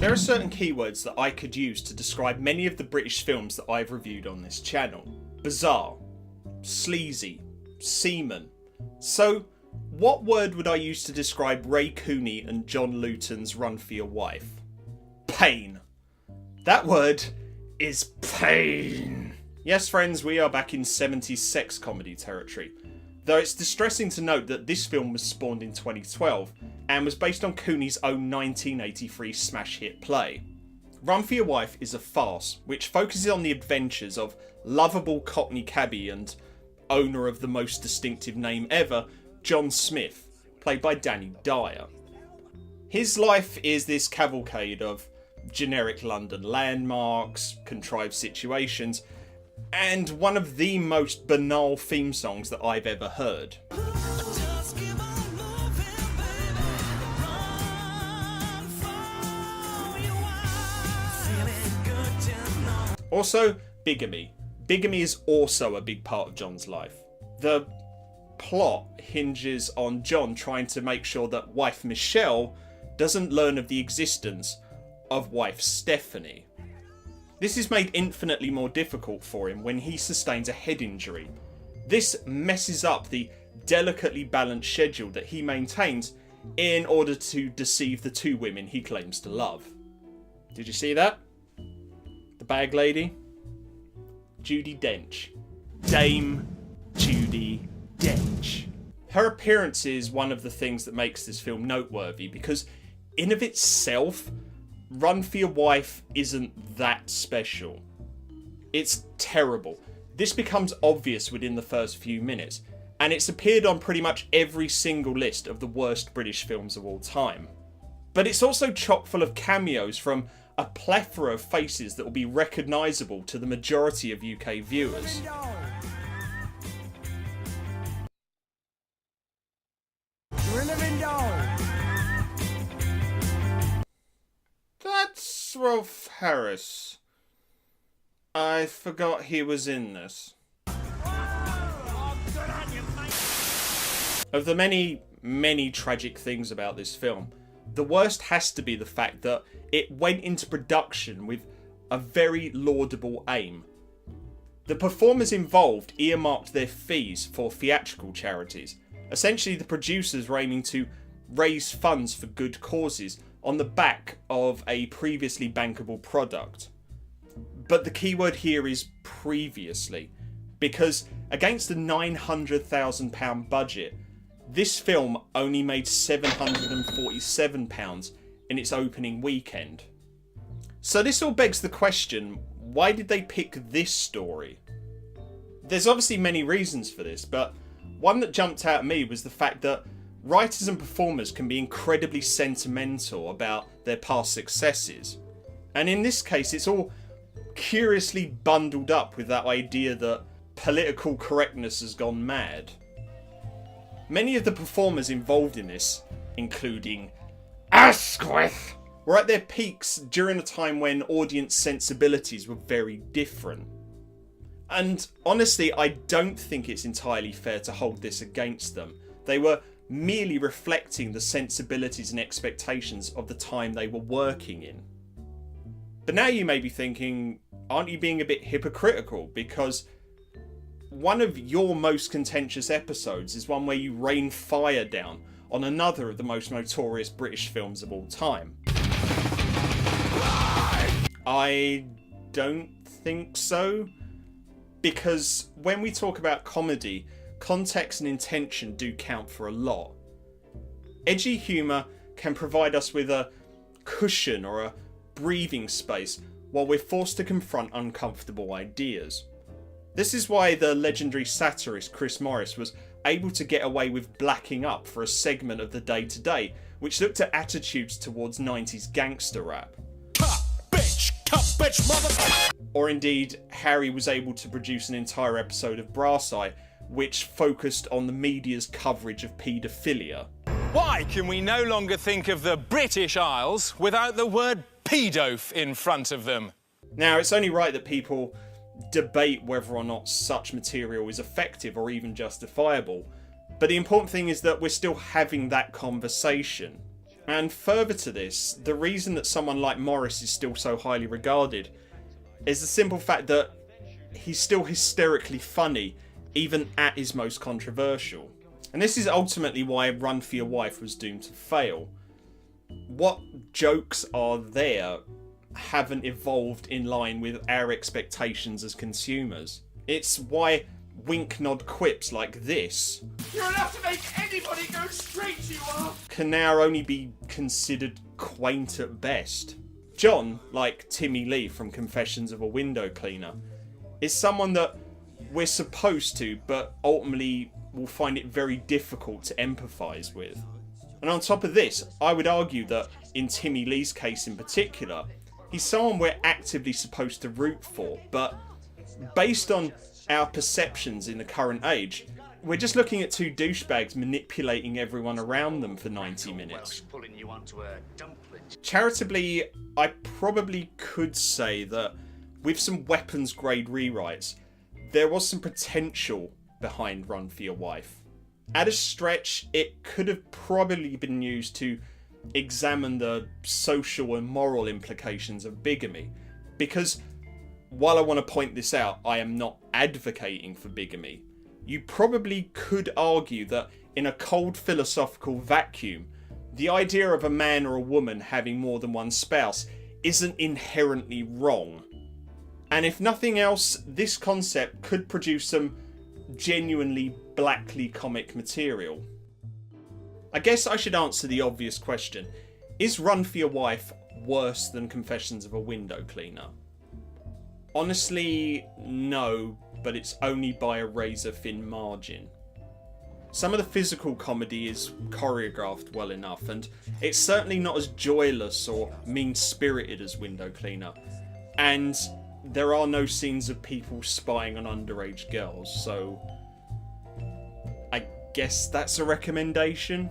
There are certain keywords that I could use to describe many of the British films that I've reviewed on this channel. Bizarre, sleazy, seaman. So, what word would I use to describe Ray Cooney and John Luton's Run for Your Wife? Pain. That word is pain. Yes, friends, we are back in 70s sex comedy territory. Though it's distressing to note that this film was spawned in 2012 and was based on Cooney's own 1983 smash hit play. Run for Your Wife is a farce which focuses on the adventures of lovable Cockney cabbie and owner of the most distinctive name ever, John Smith, played by Danny Dyer. His life is this cavalcade of generic London landmarks, contrived situations, and one of the most banal theme songs that I've ever heard. Also, bigamy. Bigamy is also a big part of John's life. The plot hinges on John trying to make sure that wife Michelle doesn't learn of the existence of wife Stephanie. This is made infinitely more difficult for him when he sustains a head injury. This messes up the delicately balanced schedule that he maintains in order to deceive the two women he claims to love. Did you see that? The bag lady? Judi Dench. Dame Judi Dench. Her appearance is one of the things that makes this film noteworthy because in of itself, Run for Your Wife isn't that special. It's terrible. This becomes obvious within the first few minutes, and it's appeared on pretty much every single list of the worst British films of all time. But it's also chock full of cameos from a plethora of faces that will be recognisable to the majority of UK viewers. That's Rolf Harris. I forgot he was in this. Of the many tragic things about this film, the worst has to be the fact that it went into production with a very laudable aim. The performers involved earmarked their fees for theatrical charities. Essentially, the producers were aiming to raise funds for good causes on the back of a previously bankable product. But the keyword here is previously, because against a £900,000 budget, this film only made £747 in its opening weekend. So this all begs the question, why did they pick this story? There's obviously many reasons for this, but one that jumped out at me was the fact that writers and performers can be incredibly sentimental about their past successes. And in this case, it's all curiously bundled up with that idea that political correctness has gone mad. Many of the performers involved in this, including Asquith, were at their peaks during a time when audience sensibilities were very different. And honestly, I don't think it's entirely fair to hold this against them. They were merely reflecting the sensibilities and expectations of the time they were working in. But now you may be thinking, aren't you being a bit hypocritical? Because one of your most contentious episodes is one where you rain fire down on another of the most notorious British films of all time. I don't think so. Because when we talk about comedy, context and intention do count for a lot. Edgy humour can provide us with a cushion or a breathing space while we're forced to confront uncomfortable ideas. This is why the legendary satirist Chris Morris was able to get away with blacking up for a segment of the Day Today, which looked at attitudes towards 90s gangster rap. Cut, bitch, mother. Or indeed, Harry was able to produce an entire episode of Brass Eye, which focused on the media's coverage of paedophilia. Why can we no longer think of the British Isles without the word pedof in front of them? Now, it's only right that people debate whether or not such material is effective or even justifiable, but the important thing is that we're still having that conversation. And further to this, the reason that someone like Morris is still so highly regarded is the simple fact that he's still hysterically funny, even at his most controversial. And this is ultimately why Run for Your Wife was doomed to fail. What jokes are there haven't evolved in line with our expectations as consumers. It's why wink nod quips like this, "You're enough to make anybody go straight, you are!" can now only be considered quaint at best. John, like Timmy Lee from Confessions of a Window Cleaner, is someone that we're supposed to, but ultimately will find it very difficult to empathise with. And on top of this, I would argue that in Timmy Lee's case in particular, he's someone we're actively supposed to root for, but based on our perceptions in the current age, we're just looking at two douchebags manipulating everyone around them for 90 minutes. Charitably, I probably could say that with some weapons grade rewrites, there was some potential behind Run for Your Wife. At a stretch, it could have probably been used to examine the social and moral implications of bigamy, because while I want to point this out, I am not advocating for bigamy. You probably could argue that in a cold philosophical vacuum, the idea of a man or a woman having more than one spouse isn't inherently wrong. And if nothing else, this concept could produce some genuinely blackly comic material. I guess I should answer the obvious question. Is Run for Your Wife worse than Confessions of a Window Cleaner? Honestly, no, but it's only by a razor-thin margin. Some of the physical comedy is choreographed well enough, and it's certainly not as joyless or mean-spirited as Window Cleaner. And there are no scenes of people spying on underage girls, so I guess that's a recommendation.